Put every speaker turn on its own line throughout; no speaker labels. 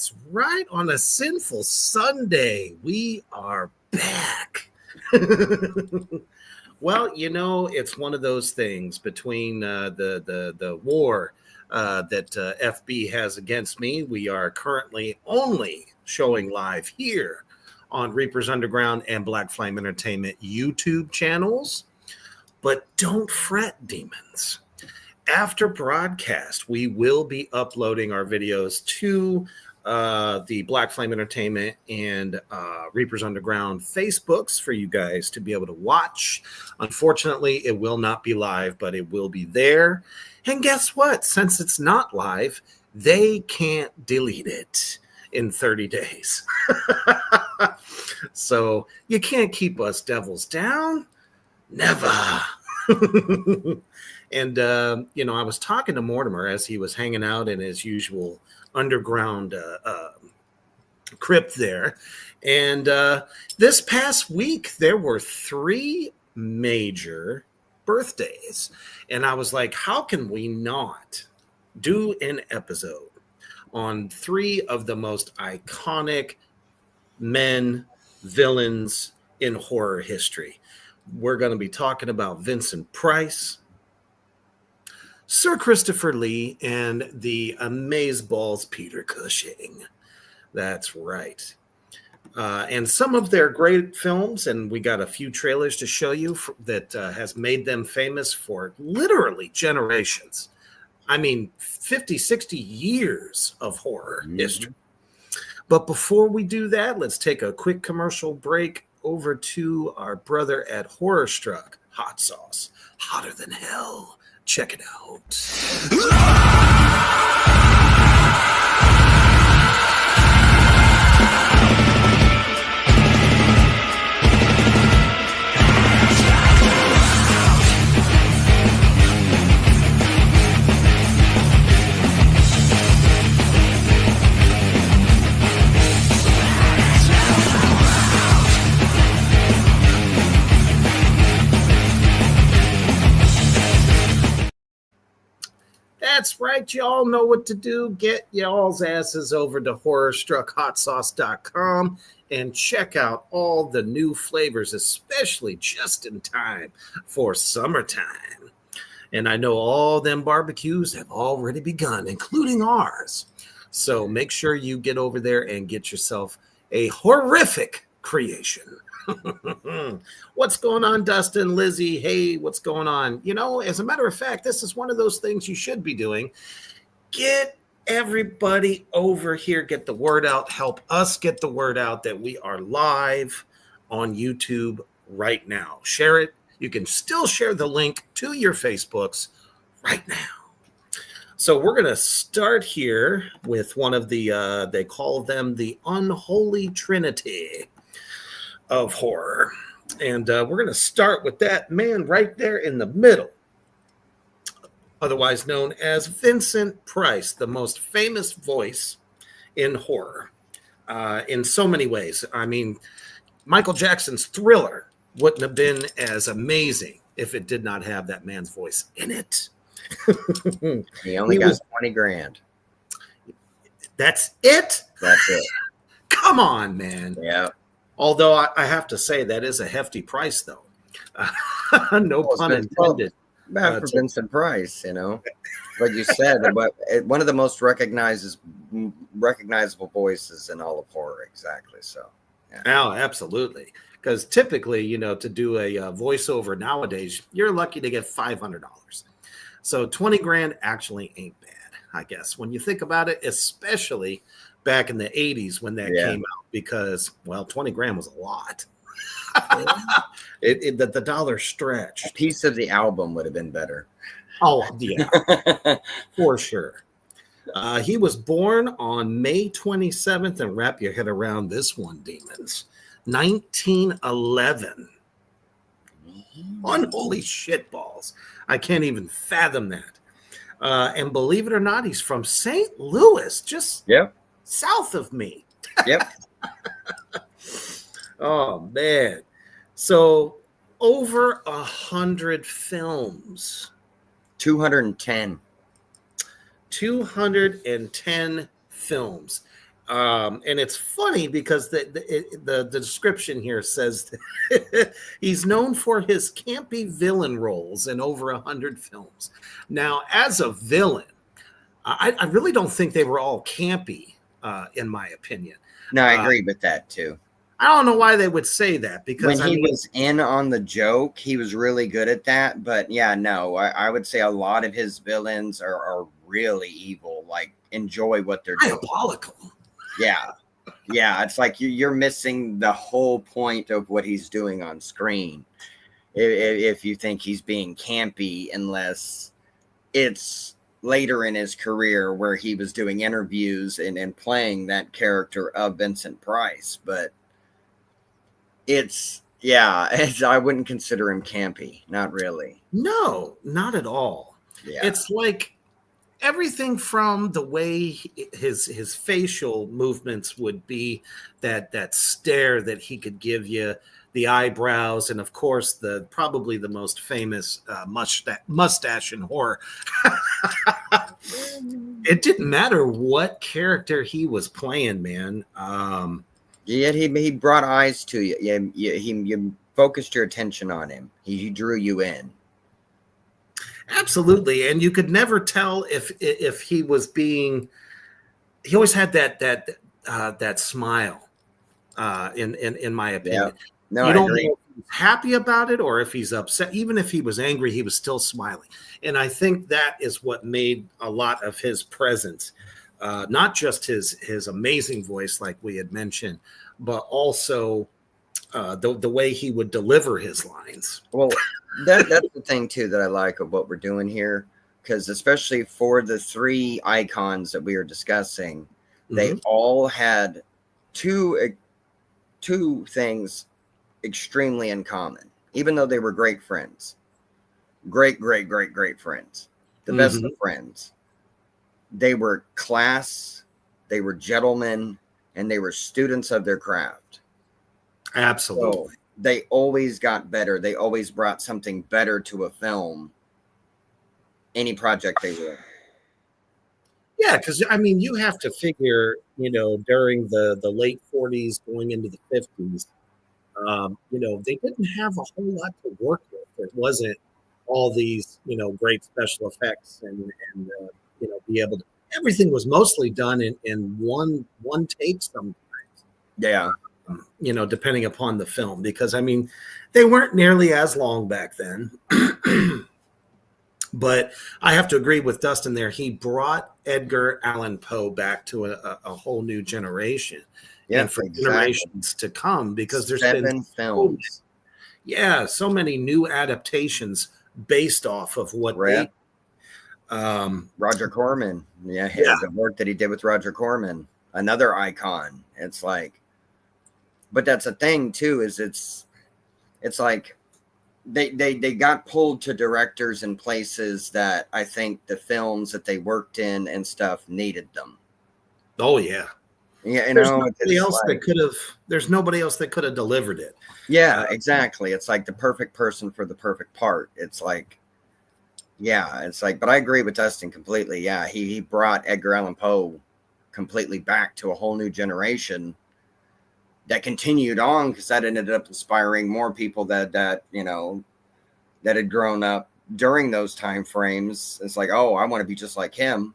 That's right. On a sinful Sunday, we are back. Well, it's one of those things between the war that FB has against me. We are currently only showing live here on Reapers Underground and Black Flame Entertainment YouTube channels. But don't fret, demons. After broadcast, we will be uploading our videos to the Black Flame Entertainment and Reapers Underground Facebooks for you guys to be able to watch. Unfortunately, it will not be live, but it will be there. And guess what? Since it's not live, they can't delete it in 30 days. So you can't keep us devils down. Never. And, I was talking to Mortimer as he was hanging out in his usual underground crypt there. And this past week, there were 3 major birthdays. And I was like, how can we not do an episode on 3 of the most iconic men, villains in horror history? We're going to be talking about Vincent Price, Sir Christopher Lee, and the amazeballs Peter Cushing. That's right. And some of their great films, and we got a few trailers to show you that has made them famous for literally generations. I mean, 50, 60 years of horror history. But before we do that, let's take a quick commercial break over to our brother at Horror Struck, Hot Sauce, hotter than hell. Check it out. That's right. Y'all know what to do. Get y'all's asses over to horrorstruckhotsauce.com and check out all the new flavors, especially just in time for summertime. And I know all them barbecues have already begun, including ours. So make sure you get over there and get yourself a horrific creation. What's going on, Dustin, Lizzie? Hey, what's going on? As a matter of fact, this is one of those things you should be doing. Get everybody over here, get the word out, help us get the word out that we are live on YouTube right now. Share it. You can still share the link to your Facebooks right now. So we're going to start here with one of the, they call them the Unholy Trinity of horror. And we're going to start with that man right there in the middle, otherwise known as Vincent Price, the most famous voice in horror in so many ways. I mean, Michael Jackson's Thriller wouldn't have been as amazing if it did not have that man's voice in it.
He only got 20 grand.
That's it?
That's it.
Come on, man.
Yeah.
Although I have to say that is a hefty price, though. No pun intended.
Bad for Vincent Price, Like you said, but one of the most recognizable voices in all of horror. Exactly. So.
Yeah. Oh, absolutely. Because typically, to do a voiceover nowadays, you're lucky to get $500. So 20 grand actually ain't bad, I guess, when you think about it, especially back in the 80s when that came out, because, 20 grand was a lot. The dollar stretched.
A piece of the album would have been better.
Oh, yeah, for sure. He was born on May 27th, and wrap your head around this one, demons, 1911. Unholy shitballs. I can't even fathom that. And believe it or not, he's from St. Louis, just south of me.
Yep.
Oh, man. So over 100 films.
210.
210 films. And it's funny because the description here says that he's known for his campy villain roles in over 100 films. Now, as a villain, I really don't think they were all campy, in my opinion.
No, I agree with that too.
I don't know why they would say that,
When
because
he was in on the joke, he was really good at that. But yeah, no, I would say a lot of his villains are really evil. Like, enjoy what they're doing.
diabolical.
Yeah. Yeah. It's like you're missing the whole point of what he's doing on screen if you think he's being campy, unless it's later in his career where he was doing interviews and playing that character of Vincent Price. But I wouldn't consider him campy. Not really.
No, not at all.
Yeah.
It's like everything from the way his facial movements would be, that stare that he could give you, the eyebrows, and of course probably the most famous mustache in horror. It didn't matter what character he was playing, man.
Yet he brought eyes to you. You focused your attention on him. He drew you in.
Absolutely, and you could never tell if he was being. He always had that smile. In my opinion,
Yeah. No,
you
I
don't
agree.
know if he's happy about it or if he's upset. Even if he was angry, he was still smiling, and I think that is what made a lot of his presence, not just his amazing voice, like we had mentioned, but also the way he would deliver his lines.
Well, that's the thing too that I like of what we're doing here, because especially for the three icons that we are discussing, they all had two things extremely in common, even though they were great friends, great friends, the best of friends. They were class, they were gentlemen, and they were students of their craft.
Absolutely.
So they always got better. They always brought something better to a film, any project they were.
Yeah, because I mean, you have to figure, during the late 40s going into the 50s, they didn't have a whole lot to work with. It wasn't all these, great special effects and be able to. Everything was mostly done in one take sometimes.
Yeah.
Depending upon the film, because I mean, they weren't nearly as long back then. But I have to agree with Dustin there. He brought Edgar Allan Poe back to a whole new generation, and for generations to come, because there's been
films.
So many new adaptations based off of what they.
Roger Corman, the work that he did with Roger Corman, another icon. It's like, but that's a thing too. Is it's like. They got pulled to directors in places that I think the films that they worked in and stuff needed them.
Oh yeah.
Yeah,
there's nobody else that could have delivered it.
Yeah, exactly. It's like the perfect person for the perfect part. It's like, but I agree with Dustin completely. Yeah, he brought Edgar Allan Poe completely back to a whole new generation that continued on, because that ended up inspiring more people that had grown up during those time frames. It's like, oh, I want to be just like him.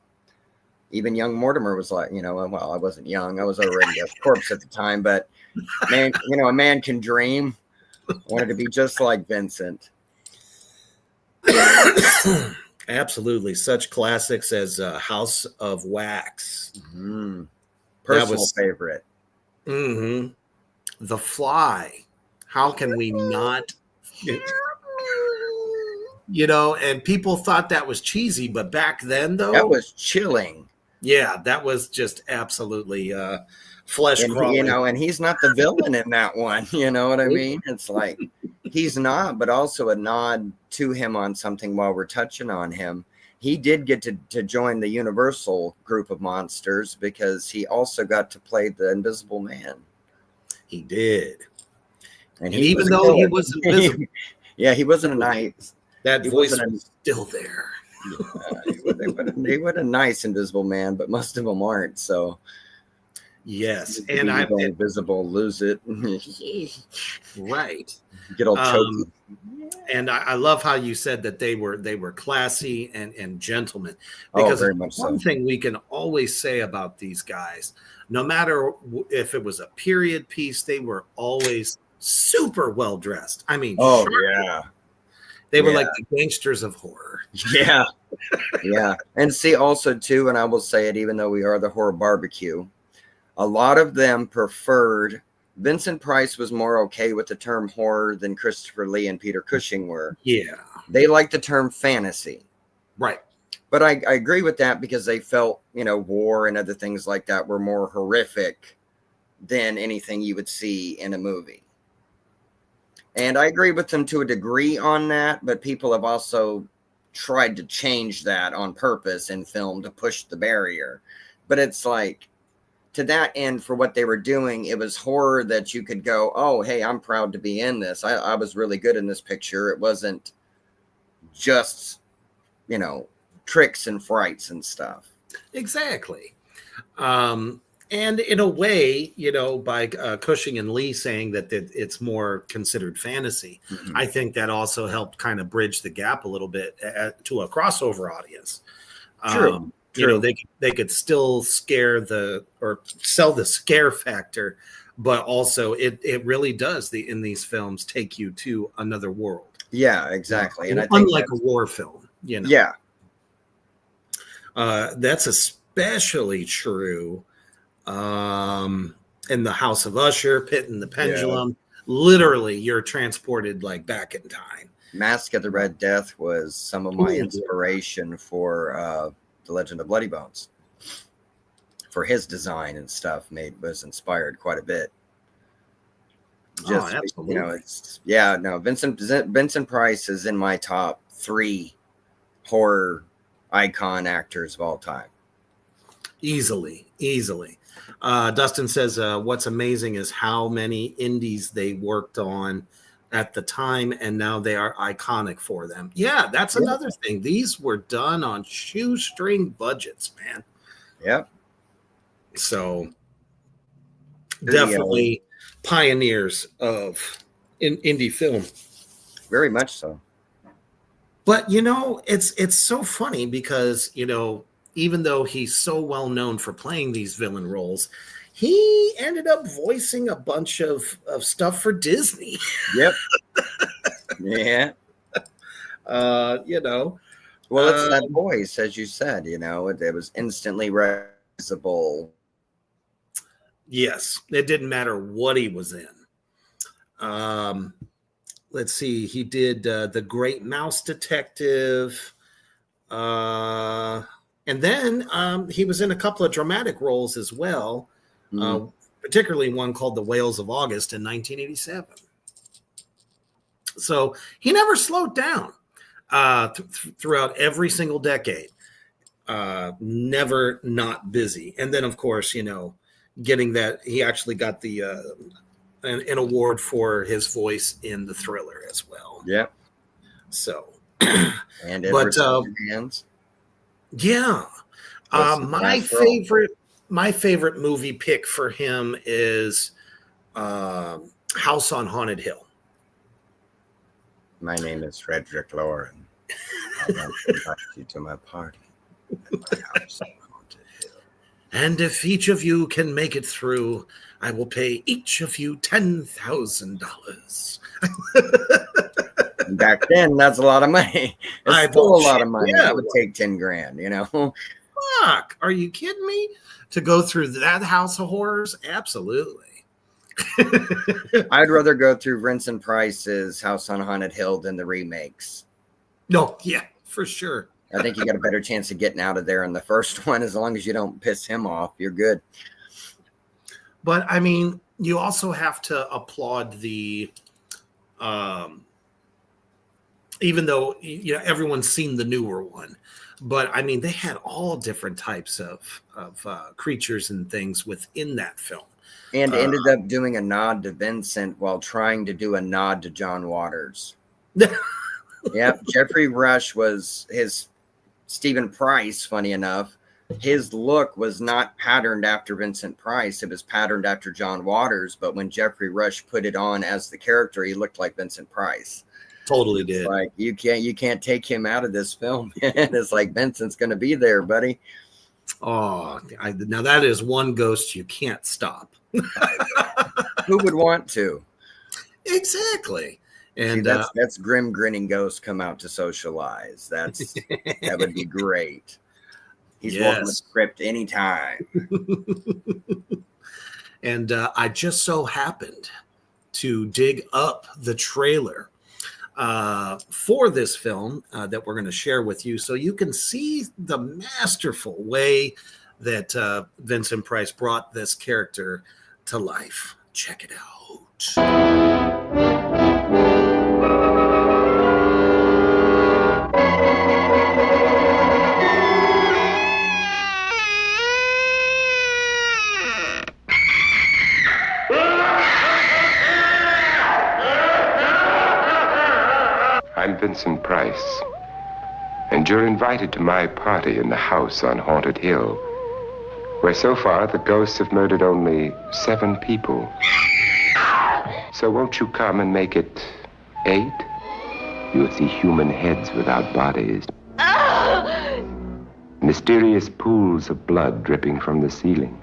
Even young Mortimer was like, well, I wasn't young. I was already a corpse at the time, but man, a man can dream. I wanted to be just like Vincent.
Absolutely. Such classics as House of Wax.
Mm-hmm. Personal favorite.
Mm-hmm. The Fly. How can we not? And people thought that was cheesy, but back then, though,
that was chilling.
Yeah, that was just absolutely flesh crawling.
And he's not the villain in that one. You know what I mean? It's like he's not, but also a nod to him on something while we're touching on him. He did get to join the Universal group of monsters because he also got to play the Invisible Man.
He did. And
even though he was invisible. He wasn't a nice.
That voice was still there.
They would a nice Invisible Man, but most of them aren't. So,
Yes,
To
and
be invisible, lose it.
right.
Get all choky.
And I love how you said that they were classy and gentlemen,
Oh,
because
very much
one
so.
thing we can always say about these guys, no matter if it was a period piece, they were always super well dressed. I mean,
Oh,
sharp.
yeah.
They were
Yeah.
like the gangsters of horror.
Yeah. Yeah. And see, also, too, and I will say it, even though we are the horror barbecue, a lot of them preferred. Vincent Price was more okay with the term horror than Christopher Lee and Peter Cushing were.
Yeah,
They liked the term fantasy.
right.
But I agree with that because they felt, war and other things like that were more horrific than anything you would see in a movie. And I agree with them to a degree on that, but people have also tried to change that on purpose in film to push the barrier. But it's like, to that end, for what they were doing, it was horror that you could go, oh, hey, I'm proud to be in this. I was really good in this picture. It wasn't just, tricks and frights and stuff.
Exactly. And in a way, by Cushing and Lee saying that it's more considered fantasy,
Mm-hmm.
I think that also helped kind of bridge the gap a little bit to a crossover audience.
True.
They could still or sell the scare factor, but also it really does in these films take you to another world.
Yeah, exactly. And I think
unlike a war film,
Yeah.
That's especially true in the House of Usher, Pit and the Pendulum. Literally, you're transported like back in time.
Mask of the Red Death was some of my inspiration for The Legend of Bloody Bones. For his design and stuff, was inspired quite a bit. Just
absolutely.
Vincent Price is in my top 3 horror icon actors of all time.
Easily. Dustin says, what's amazing is how many indies they worked on at the time, and now they are iconic for them. Yeah, that's another thing. These were done on shoestring budgets, man.
Yep.
So definitely pioneers of indie film.
Very much so.
But it's so funny because even though he's so well known for playing these villain roles, he ended up voicing a bunch of stuff for Disney.
Yep. Yeah.
Well,
it's that voice, as you said. It was instantly recognizable.
Yes, it didn't matter what he was in. Let's see. He did The Great Mouse Detective. And then he was in a couple of dramatic roles as well, particularly one called The Whales of August in 1987. So he never slowed down throughout every single decade. Never not busy. And then, of course, getting that, he actually got the an award for his voice in The Thriller as well.
Yep.
So,
and your hands.
Yeah. My favorite movie pick for him is House on Haunted Hill.
My name is Frederick Lauren. I want to invite you to my party at my house on Haunted Hill.
And if each of you can make it through, I will pay each of you $10,000.
Back then, that's a lot of money. It's still a lot of money. Yeah, it would take $10,000,
Fuck, are you kidding me? To go through that house of horrors? Absolutely.
I'd rather go through Vincent Price's House on Haunted Hill than the remakes.
No, yeah, for sure.
I think you got a better chance of getting out of there in the first one. As long as you don't piss him off, you're good.
But I mean, you also have to applaud the even though everyone's seen the newer one, but I mean, they had all different types of creatures and things within that film,
and ended up doing a nod to Vincent while trying to do a nod to John Waters. Yeah, Jeffrey Rush was his Stephen Price, funny enough, his look was not patterned after Vincent Price. It was patterned after John Waters. But when Jeffrey Rush put it on as the character, he looked like Vincent Price.
Totally
It's
did.
like you can't take him out of this film. And it's like Vincent's going to be there, buddy.
Oh, now that is one ghost you can't stop.
Who would want to?
Exactly. And
See, that's grim grinning ghost come out to socialize. That would be great. He's welcome to
yes.
script anytime.
And I just so happened to dig up the trailer for this film that we're going to share with you, so you can see the masterful way that Vincent Price brought this character to life. Check it out.
I'm Vincent Price, and you're invited to my party in the house on Haunted Hill, where so far the ghosts have murdered only 7 people. So won't you come and make it 8? You'll see human heads without bodies. Mysterious pools of blood dripping from the ceiling.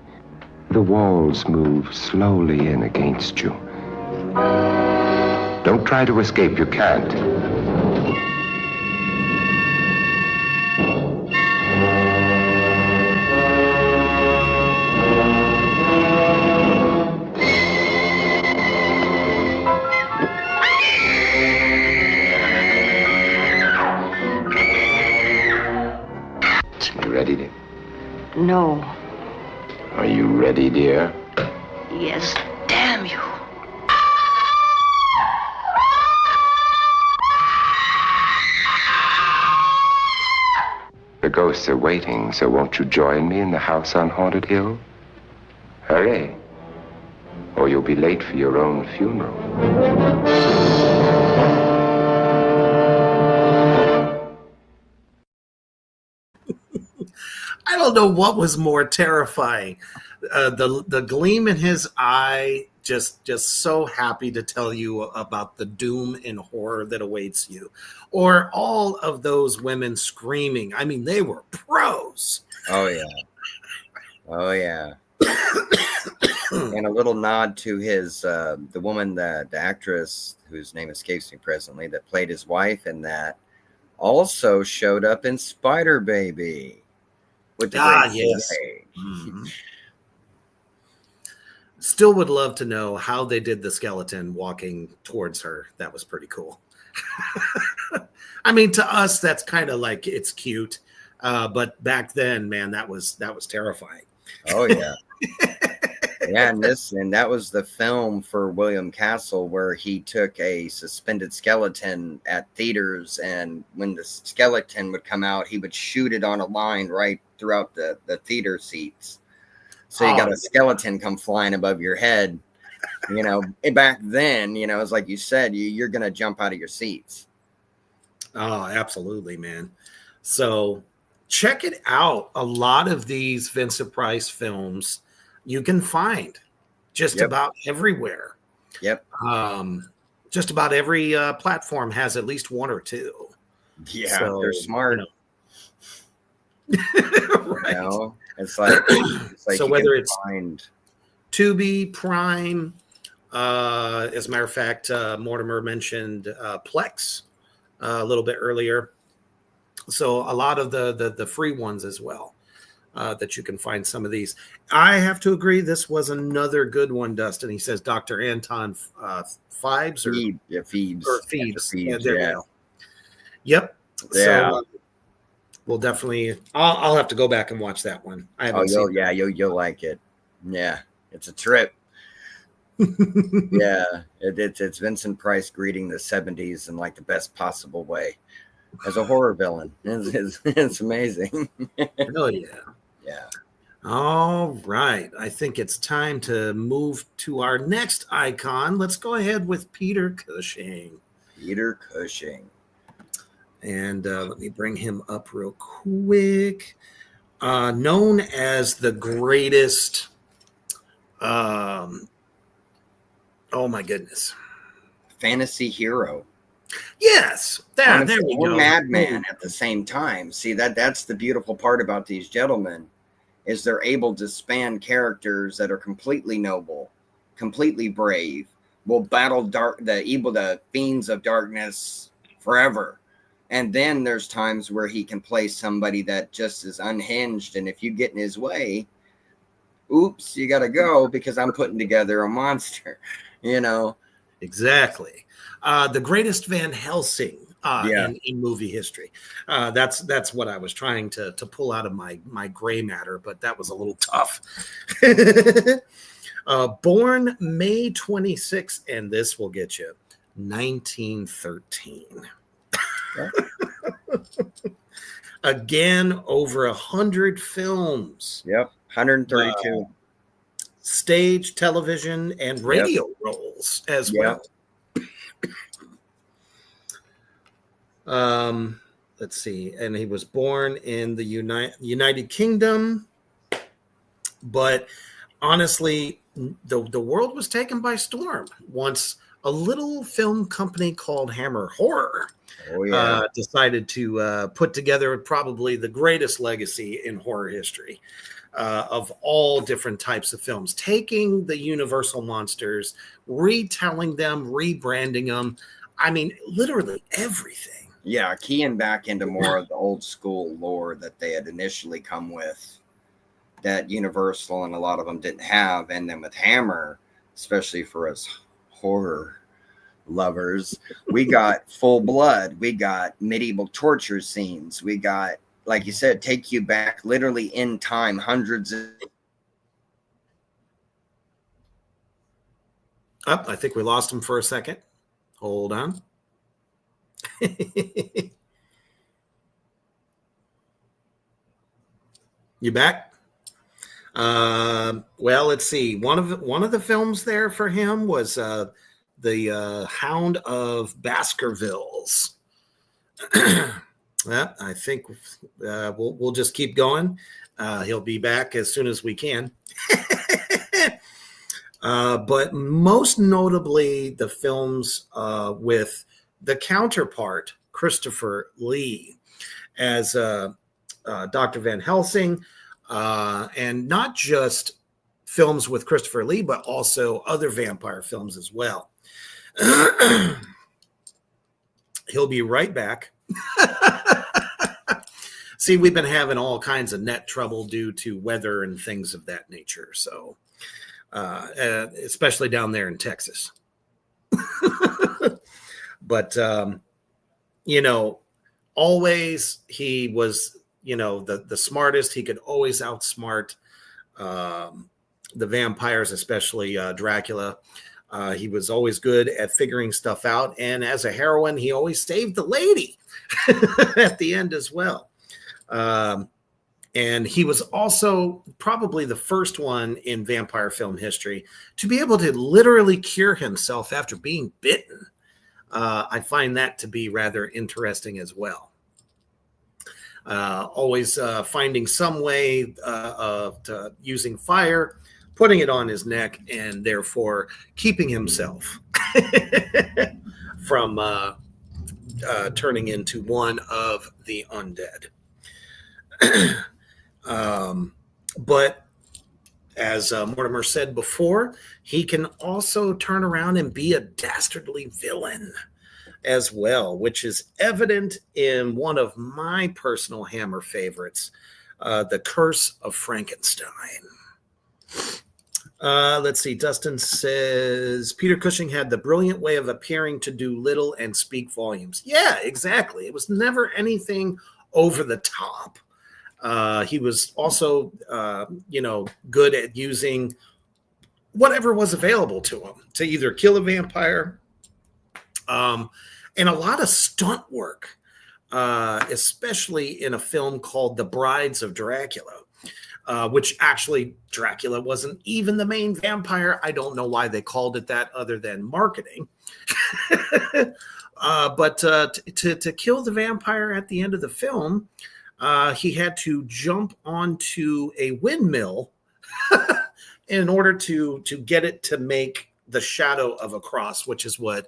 The walls move slowly in against you. Don't try to escape, you can't. You ready, dear?
No.
Are you ready, dear?
Yes, damn you.
The ghosts are waiting, so won't you join me in the house on Haunted Hill? Hurry, or you'll be late for your own funeral.
I don't know what was more terrifying. The gleam in his eye, just so happy to tell you about the doom and horror that awaits you, or all of those women screaming. I mean, they were pros.
Oh yeah. Oh yeah. And a little nod to his the woman, the actress whose name escapes me presently, that played his wife in that, also showed up in Spider Baby with the great
Yes.
CA.
Mhm. Still would love to know how they did the skeleton walking towards her. That was pretty cool. I mean, to us, that's kind of like it's cute, but back then, man, that was terrifying.
Oh yeah. Yeah, and that was the film for William Castle where he took a suspended skeleton at theaters, and when the skeleton would come out, he would shoot it on a line right throughout the theater seats. So you got a skeleton come flying above your head. You know, and back then, you know, it's like you said, you're going to jump out of your seats.
Oh, absolutely, man. So check it out. A lot of these Vincent Price films you can find just about everywhere.
Yep.
Just about every platform has at least one or two.
Yeah,
So,
they're smart.
Right.
You know, it's like
so whether it's
find
Tubi, Prime, as a matter of fact, Mortimer mentioned Plex a little bit earlier. So a lot of the free ones as well. That you can find some of these. I have to agree, this was another good one, Dustin. He says Dr. Anton Phibes or Phoebes. Yeah, there you go. Yep.
Yeah.
So we'll definitely. I'll have to go back and watch that one. I haven't seen.
Yeah, you'll like it. Yeah, it's a trip. Yeah, it's Vincent Price greeting the 70s in like the best possible way as a horror villain. It's amazing.
Oh yeah.
Yeah.
All right. I think it's time to move to our next icon. Let's go ahead with Peter Cushing.
Peter Cushing.
And let me bring him up real quick. known as the greatest. Um, oh my goodness.
Fantasy hero.
Yes,
Honestly,
there we
or
go.
madman at the same time. See, that's the beautiful part about these gentlemen, is they're able to span characters that are completely noble, completely brave, will battle the fiends of darkness forever. And then there's times where he can play somebody that just is unhinged, and if you get in his way, oops, you got to go because I'm putting together a monster, you know.
Exactly. The greatest Van Helsing
Yeah.
in movie history. That's what I was trying to pull out of my gray matter, but that was a little tough. Born May 26th, and this will get you 1913.
Yeah.
Again, over 100 films.
Yep. 132.
Stage, television, and radio roles as
Yep.
well. Let's see. And he was born in the United Kingdom. But honestly, the world was taken by storm once a little film company called Hammer Horror decided to put together probably the greatest legacy in horror history. Of all different types of films, taking the Universal monsters, retelling them, rebranding them. I mean, literally everything.
Yeah, keying back into more of the old school lore that they had initially come with, that Universal and a lot of them didn't have. And then with Hammer, especially for us horror lovers, we got full blood, we got medieval torture scenes, we got, like you said, take you back literally in time, hundreds of.
I think we lost him for a second. Hold on. You back? Well, let's see. One of the films there for him was the Hound of Baskervilles. Well, I think we'll just keep going. He'll be back as soon as we can. But most notably, the films with the counterpart, Christopher Lee, as Dr. Van Helsing, and not just films with Christopher Lee, but also other vampire films as well. He'll be right back. See, we've been having all kinds of net trouble due to weather and things of that nature. So, especially down there in Texas. But, always he was, the smartest. He could always outsmart the vampires, especially Dracula. He was always good at figuring stuff out. And as a heroine, he always saved the lady at the end as well. And he was also probably the first one in vampire film history to be able to literally cure himself after being bitten. I find that to be rather interesting as well. Always finding some way of using fire, putting it on his neck, and therefore keeping himself from turning into one of the undead. But as Mortimer said before, he can also turn around and be a dastardly villain as well, which is evident in one of my personal Hammer favorites, The Curse of Frankenstein. Let's see. Dustin says, Peter Cushing had the brilliant way of appearing to do little and speak volumes. Yeah, exactly. It was never anything over the top. He was also, good at using whatever was available to him to either kill a vampire, and a lot of stunt work, especially in a film called The Brides of Dracula, which actually Dracula wasn't even the main vampire. I don't know why they called it that other than marketing. But to kill the vampire at the end of the film, he had to jump onto a windmill in order to get it to make the shadow of a cross, which is what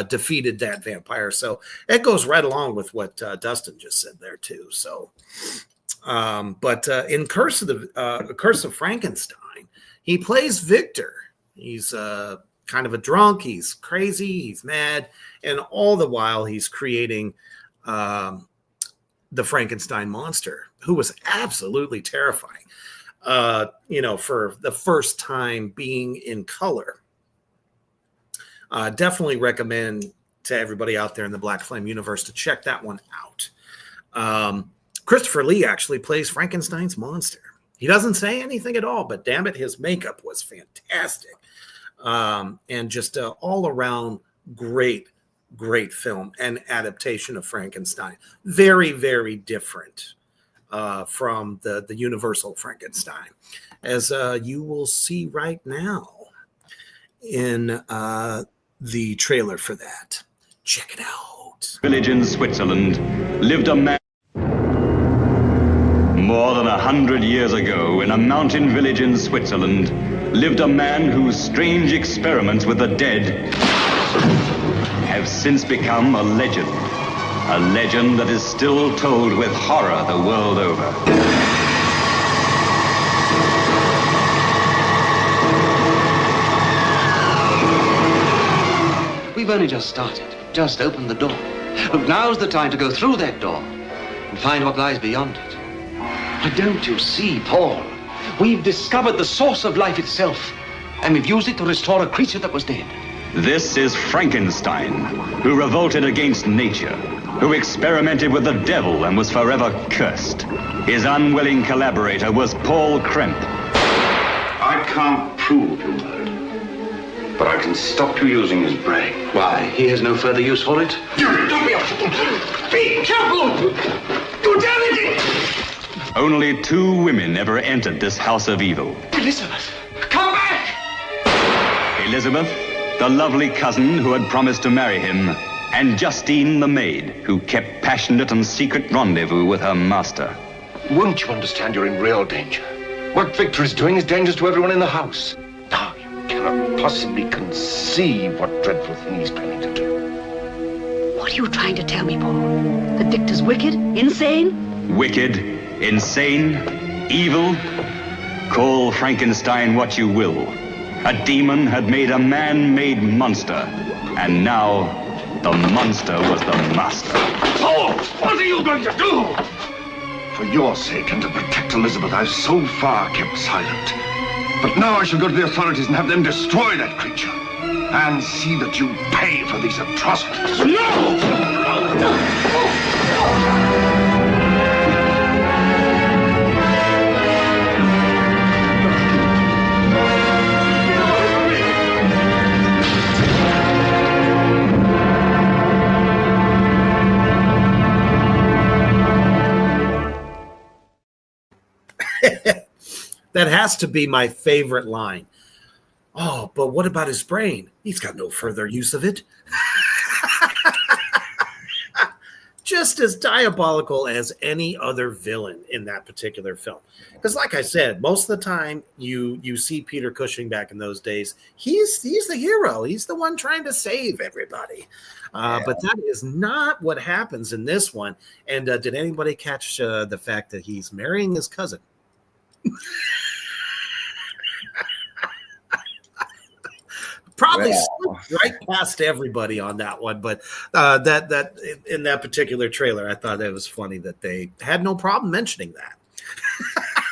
defeated that vampire. So it goes right along with what Dustin just said there too. So, but in Curse of Frankenstein, he plays Victor. He's kind of a drunk. He's crazy. He's mad, and all the while he's creating the Frankenstein monster, who was absolutely terrifying. For the first time being in color. Definitely recommend to everybody out there in the Black Flame universe to check that one out. Christopher Lee actually plays Frankenstein's monster. He doesn't say anything at all, but damn it, his makeup was fantastic. And just all around great film and adaptation of Frankenstein. Very, very different from the Universal Frankenstein, as you will see right now in the trailer for that. Check it out.
Village in Switzerland lived a man. More than 100 years ago, in a mountain village in Switzerland, lived a man whose strange experiments with the dead have since become a legend. A legend that is still told with horror the world over.
We've only just started, just opened the door. Look, now's the time to go through that door and find what lies beyond it. But don't you see, Paul? We've discovered the source of life itself, and we've used it to restore a creature that was dead.
This is Frankenstein, who revolted against nature, who experimented with the devil and was forever cursed. His unwilling collaborator was Paul Kremp.
I can't prove you murdered, but I can stop you using his brain.
Why, he has no further use for it?
Don't be a... Be careful! You dare it!
Only 2 women ever entered this house of evil.
Elizabeth, come back!
Elizabeth, the lovely cousin who had promised to marry him, and Justine the maid, who kept passionate and secret rendezvous with her master.
Won't you understand you're in real danger? What Victor is doing is dangerous to everyone in the house. Now, you cannot possibly conceive what dreadful thing he's planning to do.
What are you trying to tell me, Paul? That Victor's wicked? Insane?
Wicked, insane, evil. Call Frankenstein what you will. A demon had made a man-made monster, and now the monster was the master.
Paul, what are you going to do? For your sake and to protect Elizabeth, I've so far kept silent. But now I shall go to the authorities and have them destroy that creature. And see that you pay for these atrocities. No!
That has to be my favorite line. Oh, but what about his brain? He's got no further use of it. Just as diabolical as any other villain in that particular film. Because like I said, most of the time you see Peter Cushing back in those days, he's the hero. He's the one trying to save everybody. But that is not what happens in this one. And did anybody catch the fact that he's marrying his cousin? Probably right past everybody on that one, but that in that particular trailer, I thought it was funny that they had no problem mentioning that.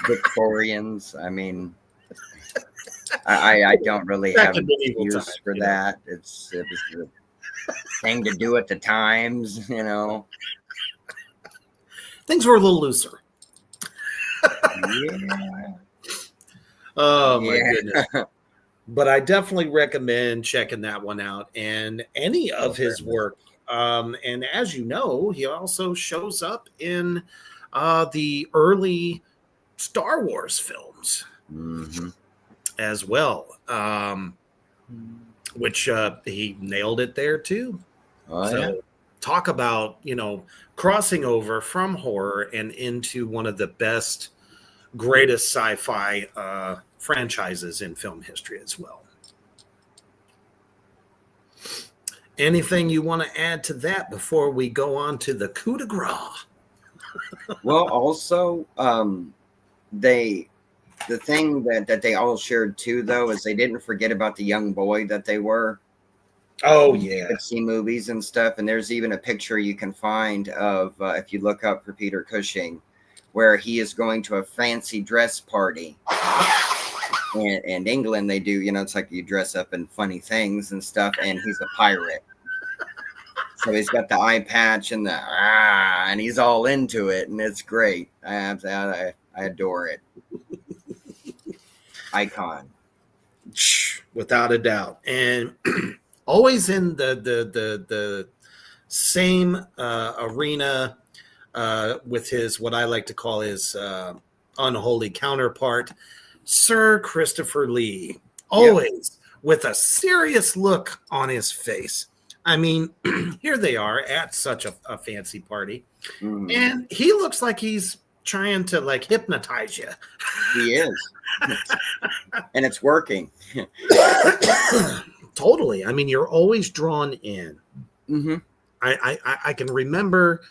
Victorians, I mean, I don't really have an excuse for that. It was the thing to do at the times, you know.
Things were a little looser.
Yeah.
Oh my goodness. But I definitely recommend checking that one out and any of his work. And as you know, he also shows up in the early Star Wars films as well, which he nailed it there too. talk about, crossing over from horror and into one of the best, greatest sci-fi franchises in film history as well. Anything you want to add to that before we go on to the coup de grace?
Well, also, the thing that they all shared too, though, is they didn't forget about the young boy that they were.
Oh, yeah.
You could see movies and stuff, and there's even a picture you can find of, if you look up for Peter Cushing, where he is going to a fancy dress party. And England, they do, it's like you dress up in funny things and stuff, and he's a pirate. So he's got the eye patch and and he's all into it, and it's great. I adore it. Icon.
Without a doubt. And always in the same arena with his, what I like to call his unholy counterpart, Sir Christopher Lee, always with a serious look on his face. I mean, here they are at such a fancy party, and he looks like he's trying to like hypnotize you.
He is, and it's working.
Totally. I mean, you're always drawn in.
Mm-hmm.
I can remember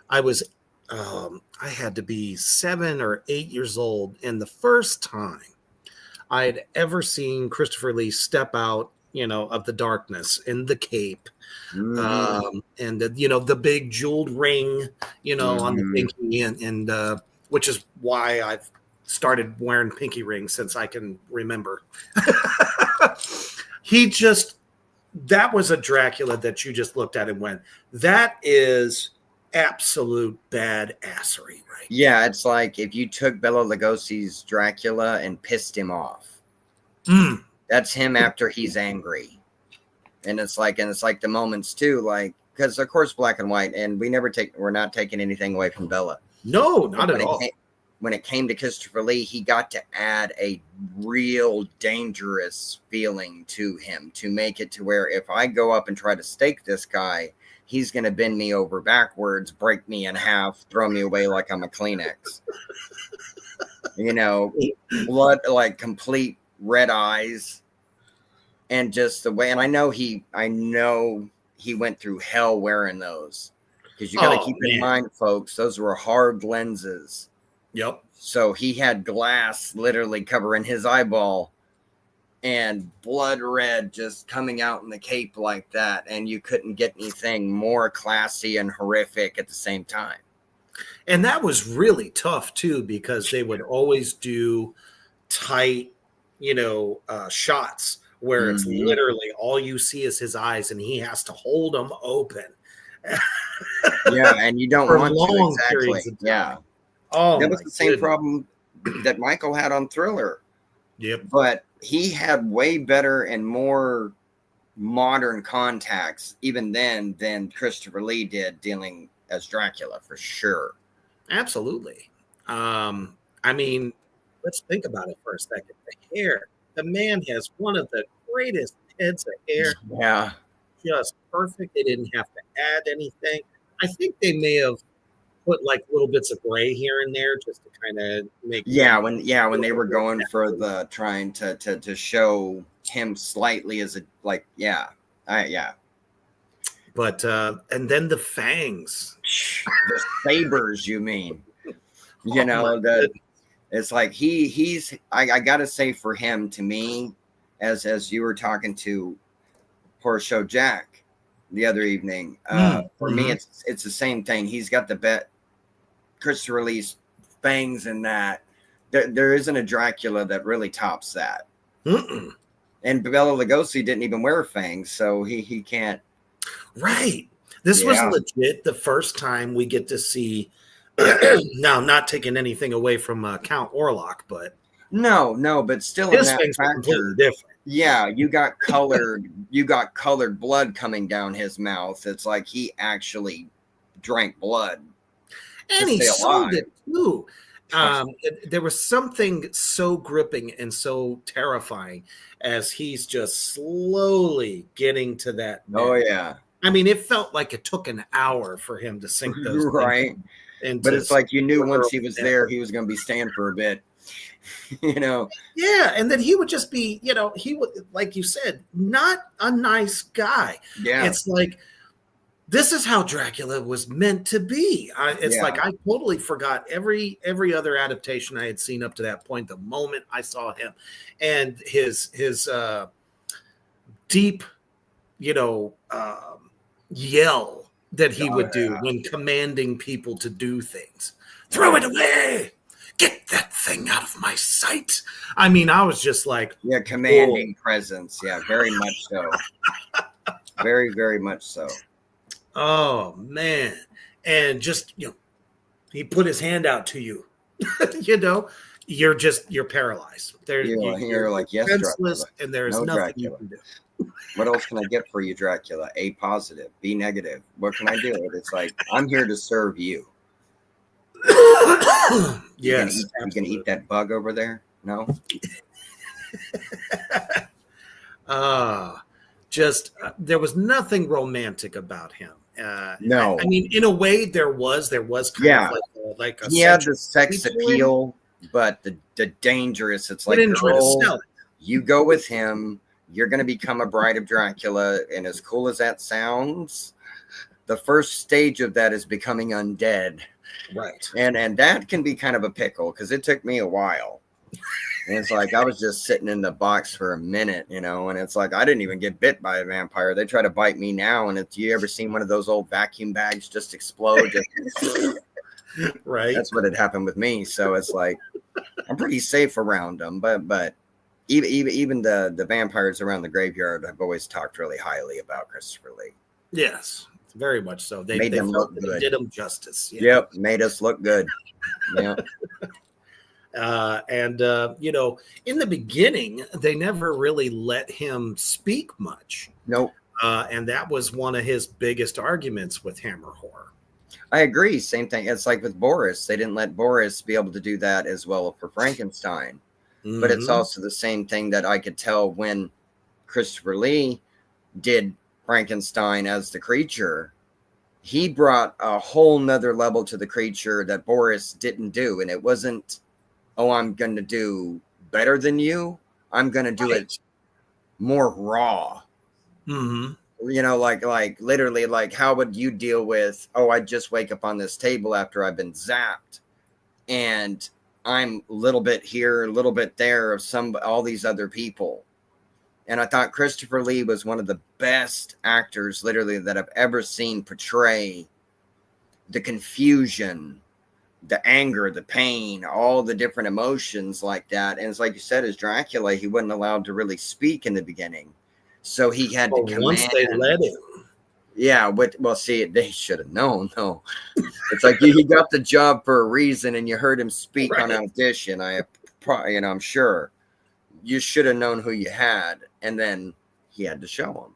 I was I had to be 7 or 8 years old, and the first time I had ever seen Christopher Lee step out, of the darkness in the cape, and the big jeweled ring, on the pinky, and which is why I've started wearing pinky rings since I can remember. That was a Dracula that you just looked at and went, that is absolute badassery, right?
Yeah, it's like if you took Bela Lugosi's Dracula and pissed him off. That's him after he's angry. And it's like the moments too, like, because of course black and white, and we're not taking anything away from Bela.
No, not at all.
When it came to Christopher Lee, he got to add a real dangerous feeling to him to make it to where if I go up and try to stake this guy, he's going to bend me over backwards, break me in half, throw me away like I'm a Kleenex. Blood, like complete red eyes, and just the way. And I know he went through hell wearing those, because you got to keep in mind, folks, those were hard lenses.
Yep.
So he had glass literally covering his eyeball and blood red just coming out in the cape like that. And you couldn't get anything more classy and horrific at the same time.
And that was really tough too, because they would always do tight, shots where it's literally all you see is his eyes and he has to hold them open.
Yeah. And you don't want to exactly. Yeah.
Oh,
that was the same problem that Michael had on Thriller.
Yep.
But he had way better and more modern contacts even then than Christopher Lee did dealing as Dracula, for sure.
Absolutely. I mean, let's think about it for a second. The hair. The man has one of the greatest heads of hair.
Yeah.
Just perfect. They didn't have to add anything. I think they may have put like little bits of gray here and there just to kind of make
when they were going for the trying to show him slightly as a
but and then the fangs,
the sabers, you mean? It's like I gotta say, for him, to me, as you were talking to Horror Show Jack the other evening, for me it's the same thing. He's got the Christopher Lee's fangs in that. There isn't a Dracula that really tops that. And Bela Lugosi didn't even wear fangs, so he can't.
Right. This was legit the first time we get to see. Now, not taking anything away from Count Orlok, but
no, but still,
his fangs are completely different.
Yeah, you got colored blood coming down his mouth. It's like he actually drank blood.
And he sold it too. There was something so gripping and so terrifying as he's just slowly getting to that.
Oh yeah.
I mean, it felt like it took an hour for him to sink those
Right.
things
But
into
it's like you knew
order
once
of
he was
that.
there, he was going to be staying for a bit. You know?
Yeah, and then he would just be, he would, like you said, not a nice guy.
Yeah.
It's like, this is how Dracula was meant to be. It's like I totally forgot every other adaptation I had seen up to that point. The moment I saw him, and his deep, yell that he would do when commanding people to do things. Throw it away! Get that thing out of my sight! I mean, I was just like,
yeah, commanding presence. Yeah, very much so. Very, very much so.
Oh man. And just, he put his hand out to you. You're paralyzed.
You're like, yes,
defenseless,
Dracula.
and there is
No,
nothing
Dracula.
you can do.
What else can I get for you, Dracula? A positive, B negative. What can I do? It's like, I'm here to serve you.
Yes.
You gonna eat that bug over there? No.
There was nothing romantic about him.
No.
I mean, in a way, there was kind of like a
he had the
sensual
sex appeal, but the dangerous. It's like,
didn't try to
girl,
sell it.
you go with him. You're going to become a bride of Dracula. And as cool as that sounds, the first stage of that is becoming undead.
Right.
And that can be kind of a pickle because it took me a while. And it's like I was just sitting in the box for a minute, and it's like I didn't even get bit by a vampire. They try to bite me now. And you ever seen one of those old vacuum bags just explode?
Right.
That's what had happened with me. So it's like I'm pretty safe around them. But even the vampires around the graveyard have always talked really highly about Christopher Lee.
Yes, very much so. They
Made them look good.
Did them justice. Yeah.
Yep, made us look good. Yeah.
In the beginning, they never really let him speak much.
Nope.
And that was one of his biggest arguments with Hammer Horror.
I agree. Same thing. It's like with Boris. They didn't let Boris be able to do that as well for Frankenstein. Mm-hmm. But it's also the same thing that I could tell when Christopher Lee did Frankenstein as the creature. He brought a whole nother level to the creature that Boris didn't do. And it wasn't, oh, I'm going to do better than you. I'm going to do it more raw.
Mm-hmm.
Like literally, like how would you deal with, oh, I just wake up on this table after I've been zapped and I'm a little bit here, a little bit there of all these other people. And I thought Christopher Lee was one of the best actors literally that I've ever seen portray the confusion, the anger, the pain, all the different emotions like that. And it's like you said, as Dracula, he wasn't allowed to really speak in the beginning. So he had to command.
Once they let him.
Yeah, see, they should have known. No, it's like he got the job for a reason, and you heard him speak on audition. I'm sure you should have known who you had, and then he had to show him.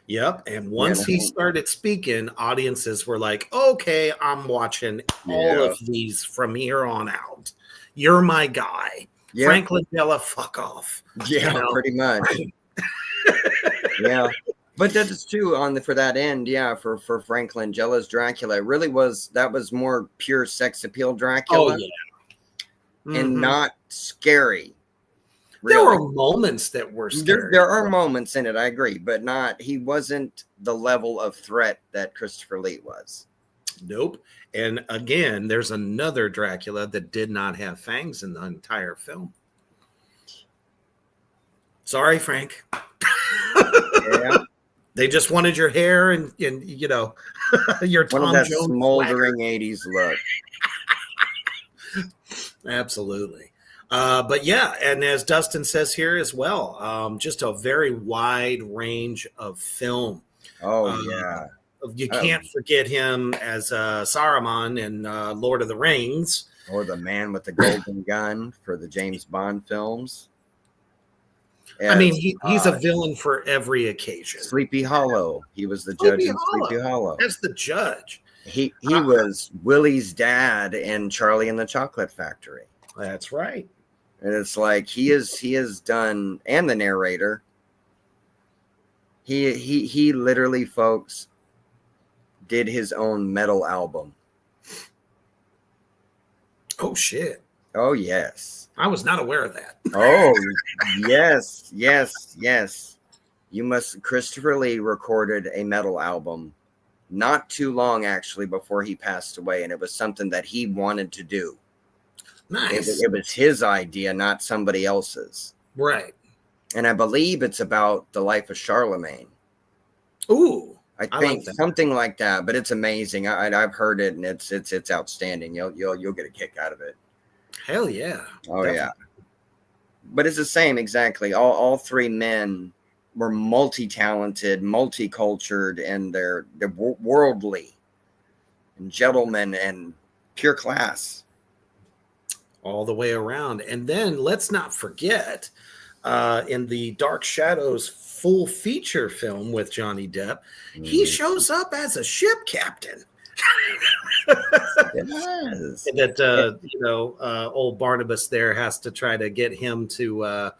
Yep, and once he started speaking, audiences were like, "Okay, I'm watching all of these from here on out. You're my guy, Frank Langella. Fuck off."
Yeah, pretty much. Yeah. But that is true for that end, for Frank Langella's Dracula. It really that was more pure sex appeal Dracula.
Oh, yeah. Mm-hmm.
And not scary.
Really. There were moments that were scary.
There are moments in it, I agree, but he wasn't the level of threat that Christopher Lee was.
Nope. And again, there's another Dracula that did not have fangs in the entire film. Sorry, Frank.
Yeah.
They just wanted your hair and your Tom
One of that
Jones
smoldering swagger. 80s look.
Absolutely. But yeah, and as Dustin says here as well, just a very wide range of film.
Oh, yeah.
You can't forget him as Saruman in Lord of the Rings.
Or the man with the golden gun for the James Bond films.
I mean, he's a villain for every occasion.
Sleepy Hollow. He was the judge in Sleepy Hollow.
That's the judge.
He was Willie's dad in Charlie and the Chocolate Factory.
That's right.
And it's like he is done, and the narrator. He literally, folks, did his own metal album.
Oh shit!
Oh yes.
I was not aware of that.
Oh yes. You must. Christopher Lee recorded a metal album not too long actually before he passed away, and it was something that he wanted to do.
Nice.
It was his idea, not somebody else's.
Right.
And I believe it's about the life of Charlemagne.
Ooh.
I think
like
something like that, but it's amazing. I've heard it, and it's outstanding. You'll get a kick out of it.
Hell yeah.
Oh
Definitely.
yeah. But it's the same exactly. All three men were multi-talented, multicultured, and they're worldly and gentlemen and pure class.
All the way around. And then let's not forget in the Dark Shadows full feature film with Johnny Depp, he shows up as a ship captain.
Yes.
That old Barnabas there has to try to get him to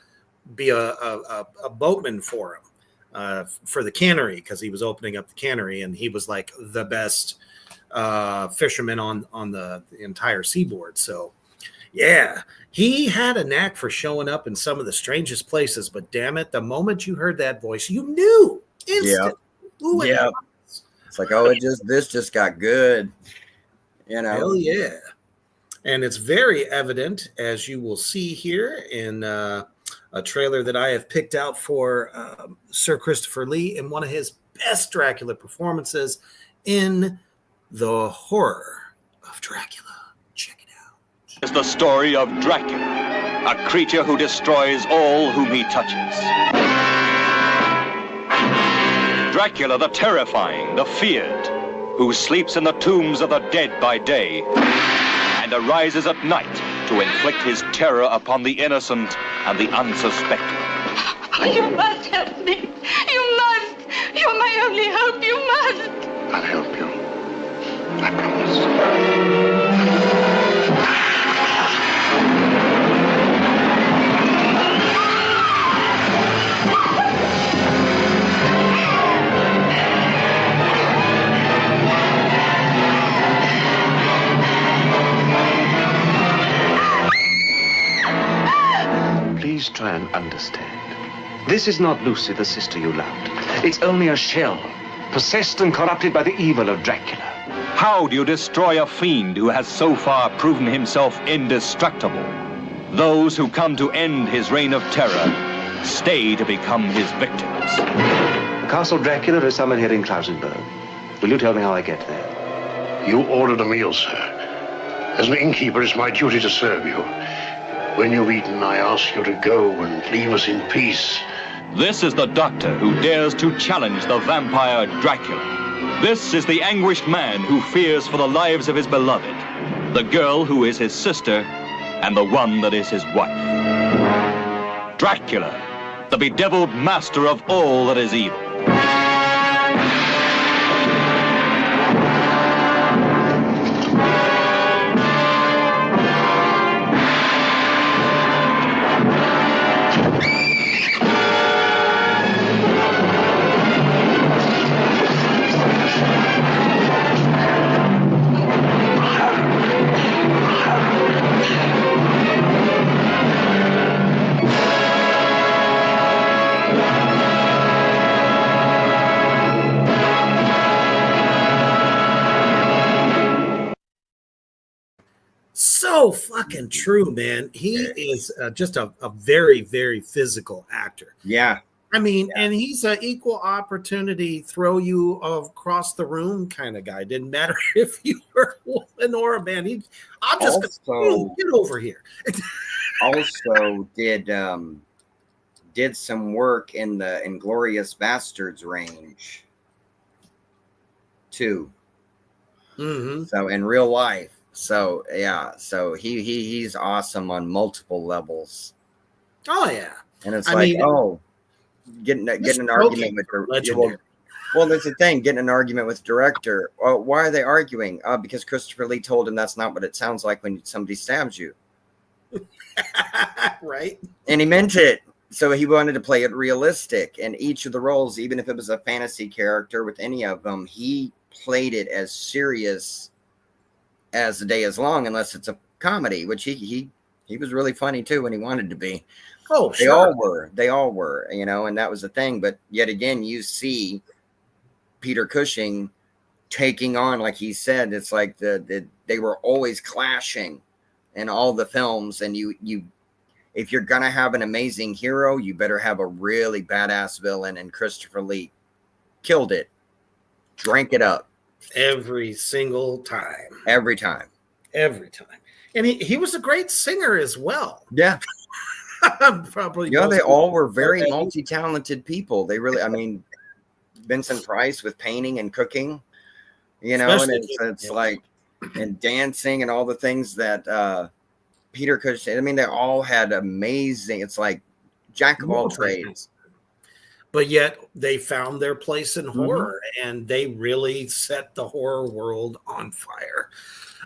be a boatman for him for the cannery, because he was opening up the cannery, and he was like the best fisherman on the entire seaboard. So yeah, he had a knack for showing up in some of the strangest places, but damn it, the moment you heard that voice, you knew instantly.
Yeah. It's like, oh, this just got good. You know.
Hell yeah. And it's very evident, as you will see here in a trailer that I have picked out for Sir Christopher Lee in one of his best Dracula performances in The Horror of Dracula. Check it out.
Is the story of Dracula, a creature who destroys all whom he touches. Dracula the terrifying, the feared, who sleeps in the tombs of the dead by day and arises at night to inflict his terror upon the innocent and the unsuspecting.
Oh, you must help me. You must. You're my only hope. You must.
I'll help you. I promise.
Please try and understand. This is not Lucy, the sister you loved. It's only a shell, possessed and corrupted by the evil of Dracula.
How do you destroy a fiend who has so far proven himself indestructible? Those who come to end his reign of terror stay to become his victims.
Castle Dracula is somewhere here in Klausenberg. Will you tell me how I get there?
You ordered a meal, sir. As an innkeeper, it's my duty to serve you. When you've eaten, I ask you to go and leave us in peace.
This is the doctor who dares to challenge the vampire Dracula. This is the anguished man who fears for the lives of his beloved, the girl who is his sister, and the one that is his wife. Dracula, the bedeviled master of all that is evil.
So fucking true, man. He is just a very, very physical actor.
Yeah.
I mean, and he's an equal opportunity, throw you across the room kind of guy. Didn't matter if you were a woman or a man. I'm just gonna get over here.
Also did some work in the Inglourious Bastards range too.
Mm-hmm.
So in real life. So yeah, so he's awesome on multiple levels.
Oh yeah,
and it's getting an argument with the well, there's the thing, getting an argument with the director. Why are they arguing? Because Christopher Lee told him that's not what it sounds like when somebody stabs you.
Right.
And he meant it. So he wanted to play it realistic, and each of the roles, even if it was a fantasy character with any of them, he played it as serious as the day is long, unless it's a comedy, which he was really funny too when he wanted to be.
Oh,
They all were. They all were, you know, and that was the thing. But yet again, you see Peter Cushing taking on, like he said, it's like they were always clashing in all the films. And you if you're gonna have an amazing hero, you better have a really badass villain. And Christopher Lee killed it, drank it up
every single time.
Every time.
And he was a great singer as well.
Yeah.
Probably.
Yeah, they all were very multi-talented people. They really, I mean, Vincent Price with painting and cooking, you know, especially, and it's like, and dancing and all the things that Peter Cushing, I mean, they all had amazing, it's like jack of all trades.
But yet they found their place in horror, and they really set the horror world on fire.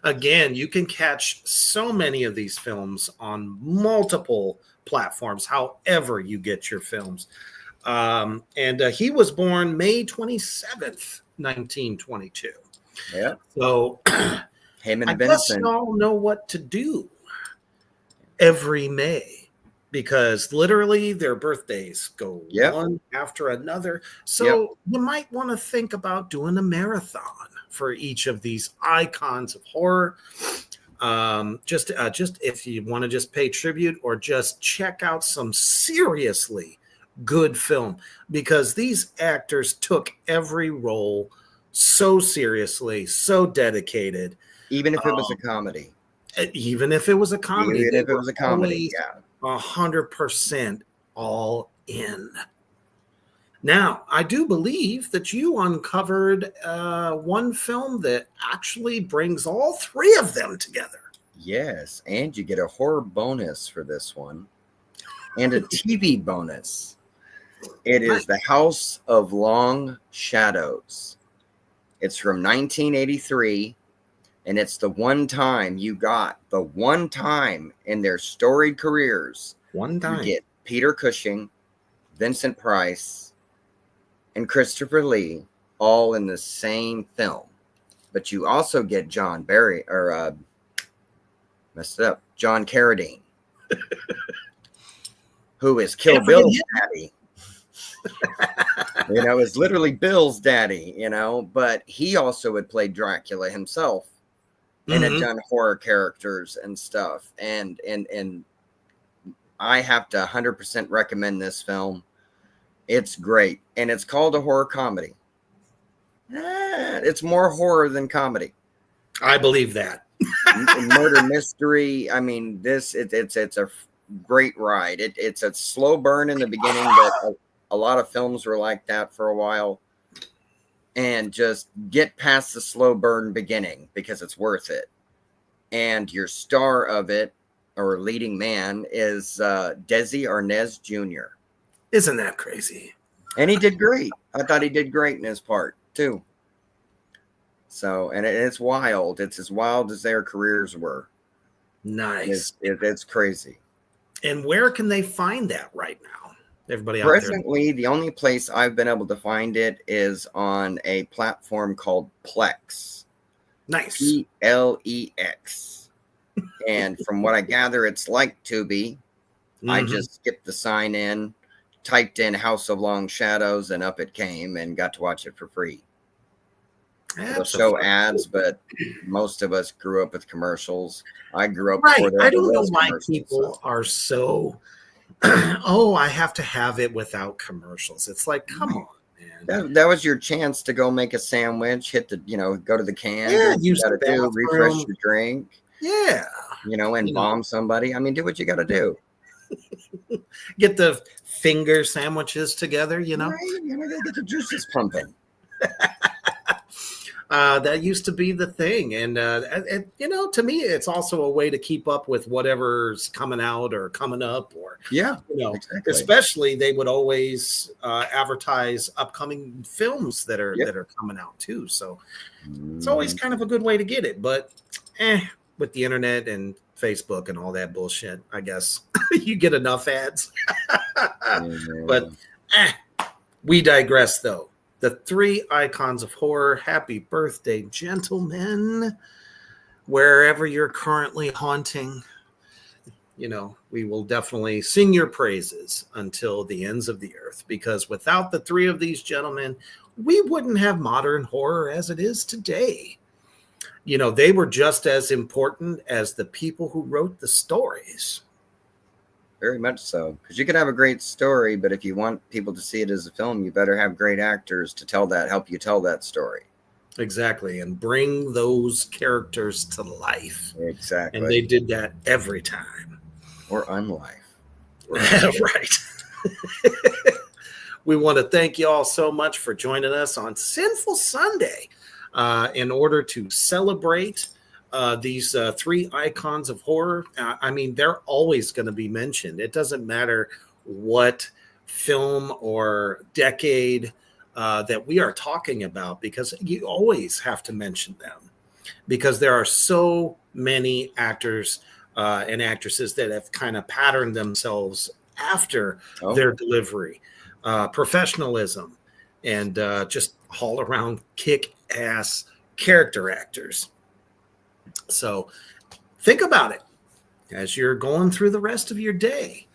Again, you can catch so many of these films on multiple platforms, however you get your films. And he was born May 27th, 1922.
Yeah.
So
him and
I
Vincent.
guess y'all know what to do every May, because literally their birthdays go one after another. So you might want to think about doing a marathon for each of these icons of horror. Just if you want to just pay tribute or just check out some seriously good film, because these actors took every role so seriously, so dedicated.
Even if it was a comedy.
Even if it was a comedy.
Even if it was a comedy,
100% all in. Now, I do believe that you uncovered one film that actually brings all three of them together.
Yes, and you get a horror bonus for this one and a TV bonus. It is The House of Long Shadows. It's from 1983, and it's the one time in their storied careers, you get Peter Cushing, Vincent Price, and Christopher Lee all in the same film. But you also get John Carradine, who is Kill Bill's daddy. You know, it's literally Bill's daddy, you know, but he also had played Dracula himself and had done horror characters and stuff. And I have to 100% recommend this film. It's great. And it's called a horror comedy. It's more horror than comedy.
I believe that.
Murder mystery. I mean, it's a great ride. It's a slow burn in the beginning, but a lot of films were like that for a while. And just get past the slow burn beginning because it's worth it. And your star of it, or leading man, is Desi Arnaz Jr.
Isn't that crazy?
And he did great. I thought he did great in his part too. So, and it's wild. It's as wild as their careers were.
Nice.
It's crazy.
And where can they find that right now? Everybody out
Presently, the only place I've been able to find it is on a platform called Plex.
Nice.
Plex. And from what I gather, it's like Tubi. I just skipped the sign in, typed in House of Long Shadows, and up it came, and got to watch it for free. It'll show ads, but most of us grew up with commercials. I grew up before there.
I don't know why people are so I have to have it without commercials. It's like, come on, man.
That was your chance to go make a sandwich, go to the can,
use the bathroom,
refresh your drink.
Yeah.
And bomb somebody. I mean, do what you got to do.
Get the finger sandwiches together, Right?
Get the juices pumping.
That used to be the thing. And, to me, it's also a way to keep up with whatever's coming out or coming up or,
exactly.
Especially they would always advertise upcoming films that are coming out too. So it's always kind of a good way to get it. But with the internet and Facebook and all that bullshit. I guess you get enough ads. But we digress, though. The 3 icons of horror. Happy birthday, gentlemen. Wherever you're currently haunting, we will definitely sing your praises until the ends of the earth, because without the 3 of these gentlemen, we wouldn't have modern horror as it is today. They were just as important as the people who wrote the stories.
Very much so. Because you could have a great story, but if you want people to see it as a film, you better have great actors to help you tell that story.
Exactly. And bring those characters to life.
Exactly.
And they did that every time.
Or unlife.
Right. We want to thank you all so much for joining us on Sinful Sunday in order to celebrate these 3 icons of horror. They're always going to be mentioned. It doesn't matter what film or decade that we are talking about, because you always have to mention them, because there are so many actors and actresses that have kind of patterned themselves after their delivery, professionalism, and just all around kick-ass character actors. So think about it as you're going through the rest of your day.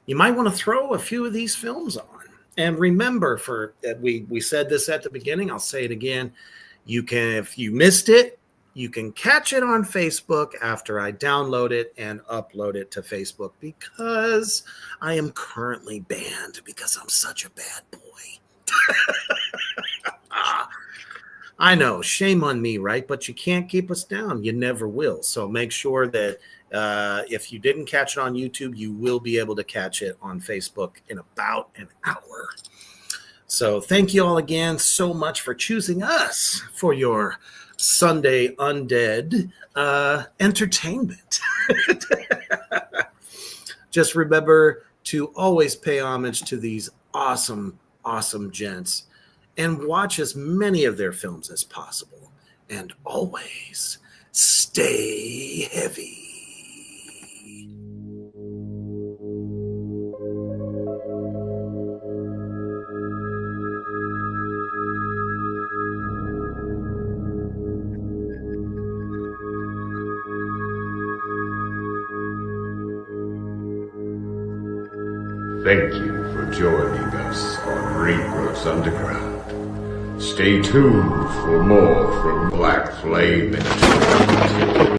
You might want to throw a few of these films on. And remember, we said this at the beginning, I'll say it again. You can, if you missed it, you can catch it on Facebook after I download it and upload it to Facebook, because I am currently banned because I'm such a bad boy. I know, shame on me, right? But you can't keep us down. You never will. So make sure that if you didn't catch it on YouTube, you will be able to catch it on Facebook in about an hour. So thank you all again so much for choosing us for your Sunday Undead entertainment. Just remember to always pay homage to these awesome, awesome gents and watch as many of their films as possible. And always stay heavy.
Thank you for joining us on Rebirth Underground. Stay tuned for more from Black Flame Entertainment.